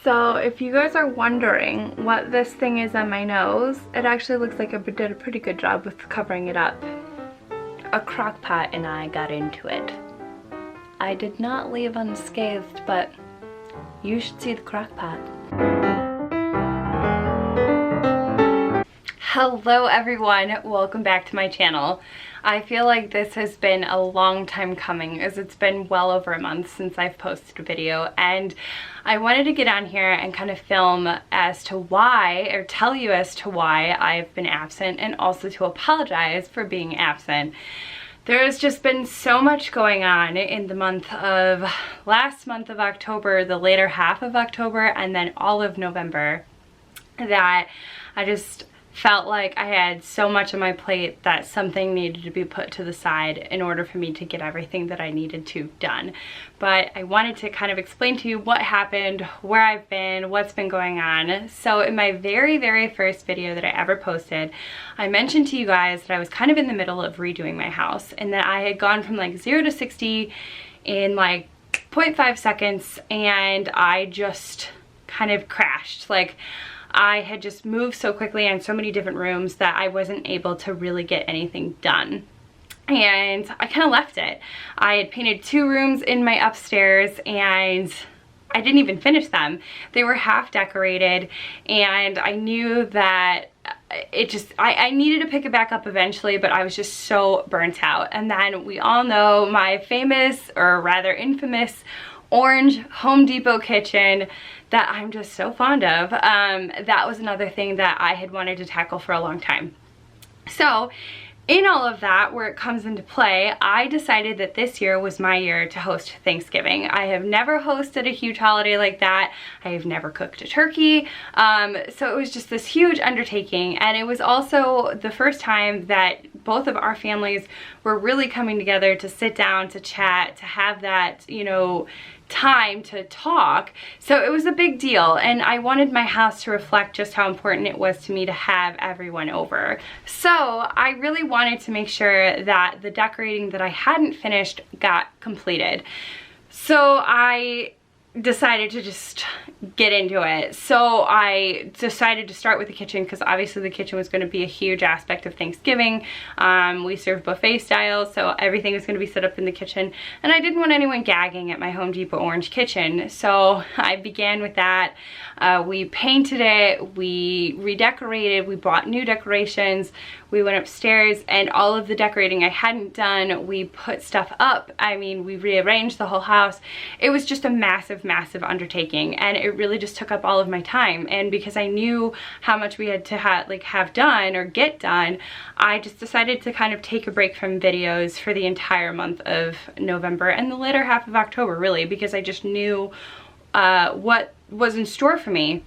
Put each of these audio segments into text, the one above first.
So if you guys are wondering what this thing is on my nose, it actually looks like I did a pretty good job with covering it up. A crock pot and I got into it. I did not leave unscathed, but you should see the crock pot. Hello everyone, welcome back to my channel. I feel like this has been a long time coming, as it's been well over a month since I've posted a video, and I wanted to get on here and kind of film as to why, or tell you as to why I've been absent, and also to apologize for being absent. There's just been so much going on in the last month of October, the later half of October, and then all of November, that I just felt like I had so much on my plate that something needed to be put to the side in order for me to get everything that I needed to done. But I wanted to kind of explain to you what happened, where I've been, what's been going on. So in my very first video that I ever posted, I mentioned to you guys that I was kind of in the middle of redoing my house, and that I had gone from like 0 to 60 in like 0.5 seconds, and I just kind of crashed. Like, I had just moved so quickly in so many different rooms that I wasn't able to really get anything done. And I kind of left it. I had painted 2 rooms in my upstairs and I didn't even finish them. They were half decorated, and I knew that I needed to pick it back up eventually, but I was just so burnt out. And then we all know my famous, or rather infamous, orange Home Depot kitchen that I'm just so fond of. That was another thing that I had wanted to tackle for a long time. So in all of that, where it comes into play, I decided that this year was my year to host Thanksgiving. I have never hosted a huge holiday like that. I have never cooked a turkey. So it was just this huge undertaking, and it was also the first time that both of our families were really coming together to sit down, to chat, to have that, you know, time to talk. So it was a big deal, and I wanted my house to reflect just how important it was to me to have everyone over. So I really wanted to make sure that the decorating that I hadn't finished got completed. So I decided to just get into it. So I decided to start with the kitchen, because obviously the kitchen was going to be a huge aspect of Thanksgiving. We serve buffet style, so everything was going to be set up in the kitchen, and I didn't want anyone gagging at my Home Depot orange kitchen. So I began with that. We painted it, we redecorated, we bought new decorations, we went upstairs, and all of the decorating I hadn't done, we put stuff up. I mean, we rearranged the whole house. It was just a massive undertaking, and it really just took up all of my time. And because I knew how much we had to have done or get done, I just decided to kind of take a break from videos for the entire month of November and the later half of October, really, because I just knew what was in store for me.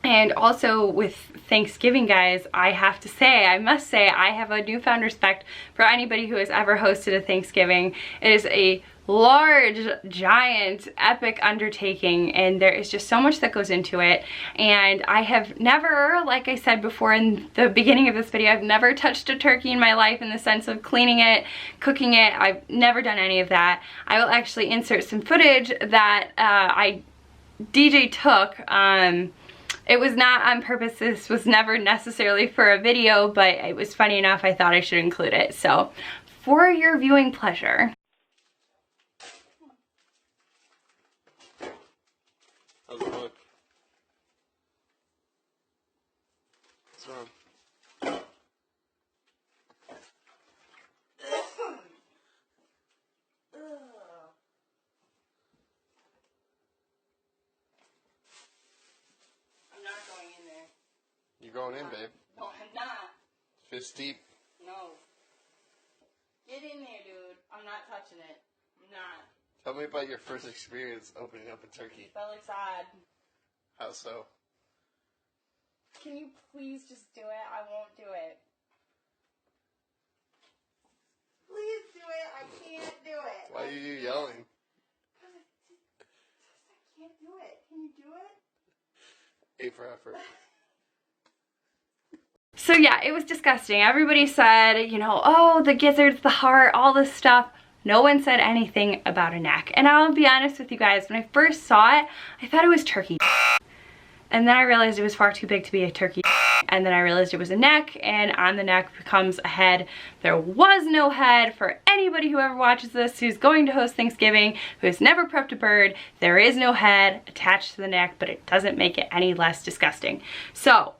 And also with Thanksgiving, guys, I must say, I have a newfound respect for anybody who has ever hosted a Thanksgiving. It is a large, giant, epic undertaking, and there is just so much that goes into it. And I have never, like I said before in the beginning of this video, I've never touched a turkey in my life in the sense of cleaning it, cooking it. I've never done any of that. I will actually insert some footage that DJ took. It was not on purpose. This was never necessarily for a video, but it was funny enough, I thought I should include it. So, for your viewing pleasure. How's it look? What's wrong? You're going in, babe. No, I'm not. Fist deep. No. Get in there, dude. I'm not touching it. I'm not. Tell me about your first experience opening up a turkey. That looks odd. How so? Can you please just do it? I won't do it. Please do it. I can't do it. Why are you yelling? Because I can't do it. Can you do it? A for effort. So yeah, it was disgusting. Everybody said, you know, oh, the gizzards, the heart, all this stuff. No one said anything about a neck. And I'll be honest with you guys, when I first saw it, I thought it was turkey. and then I realized it was far too big to be a turkey, and then I realized it was a neck, and on the neck becomes a head. There was no head. For anybody who ever watches this who's going to host Thanksgiving, who has never prepped a bird, there is no head attached to the neck, but it doesn't make it any less disgusting. So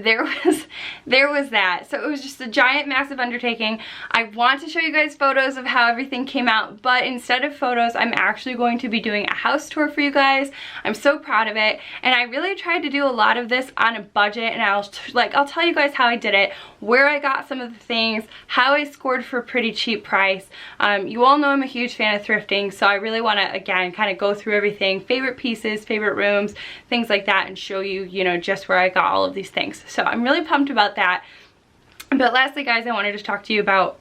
there was that. So it was just a giant, massive undertaking. I want to show you guys photos of how everything came out, but instead of photos, I'm actually going to be doing a house tour for you guys. I'm so proud of it, and I really tried to do a lot of this on a budget, and I'll tell you guys how I did it, where I got some of the things, how I scored for a pretty cheap price. You all know I'm a huge fan of thrifting, so I really want to, again, kind of go through everything, favorite pieces, favorite rooms, things like that, and show you, you know, just where I got all of these things. So I'm really pumped about that. But lastly, guys, I wanted to talk to you about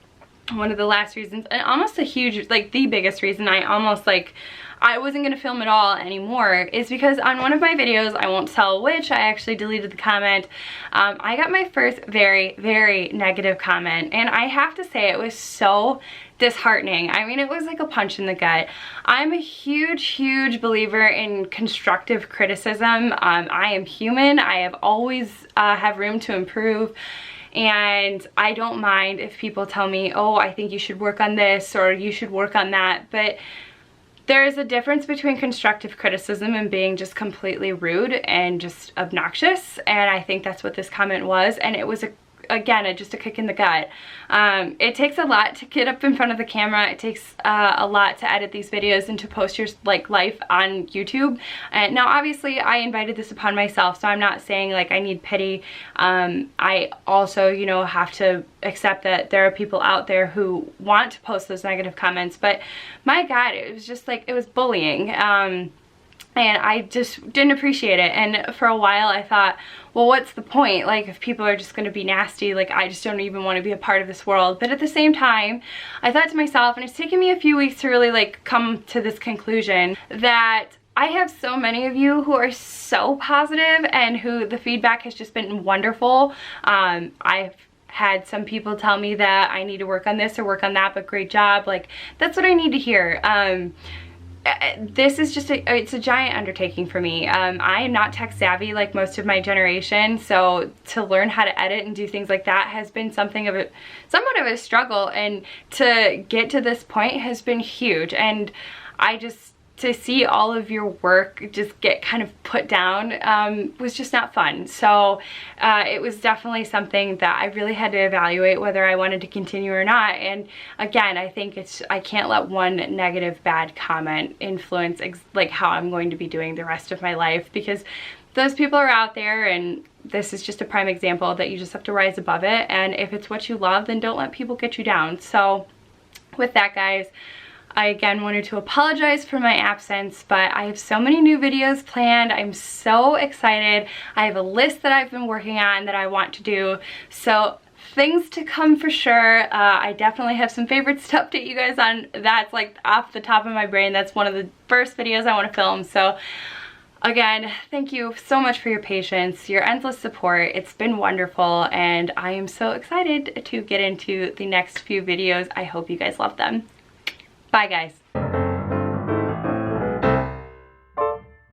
one of the last reasons, and almost a huge, like the biggest reason I wasn't gonna film at all anymore, is because on one of my videos, I won't tell which, I actually deleted the comment. I got my first very, very negative comment, and I have to say it was so disheartening. I mean, it was like a punch in the gut. I'm a huge believer in constructive criticism. I am human. I have always have room to improve. And I don't mind if people tell me, oh, I think you should work on this or you should work on that. But there is a difference between constructive criticism and being just completely rude and just obnoxious. And I think that's what this comment was. And it was again, just a kick in the gut. It takes a lot to get up in front of the camera. It takes a lot to edit these videos and to post your life on YouTube. And now obviously I invited this upon myself, so I'm not saying like I need pity. I also, you know, have to accept that there are people out there who want to post those negative comments, but my God, it was just like, it was bullying. And I just didn't appreciate it. And for a while I thought, well, what's the point? Like, if people are just gonna be nasty, like, I just don't even wanna be a part of this world. But at the same time, I thought to myself, and it's taken me a few weeks to really like come to this conclusion, that I have so many of you who are so positive and who the feedback has just been wonderful. I've had some people tell me that I need to work on this or work on that, but great job. Like, that's what I need to hear. This is just it's a giant undertaking for me. I am not tech savvy like most of my generation, so to learn how to edit and do things like that has been somewhat of a struggle, and to get to this point has been huge. And to see all of your work just get kind of put down was just not fun. So it was definitely something that I really had to evaluate whether I wanted to continue or not. And again, I think I can't let one negative bad comment influence like how I'm going to be doing the rest of my life, because those people are out there, and this is just a prime example that you just have to rise above it. And if it's what you love, then don't let people get you down. So with that, guys, I again wanted to apologize for my absence, but I have so many new videos planned. I'm so excited. I have a list that I've been working on that I want to do. So things to come for sure. I definitely have some favorites to update you guys on. That's like off the top of my brain. That's one of the first videos I want to film. So again, thank you so much for your patience, your endless support. It's been wonderful, and I am so excited to get into the next few videos. I hope you guys love them. Bye, guys.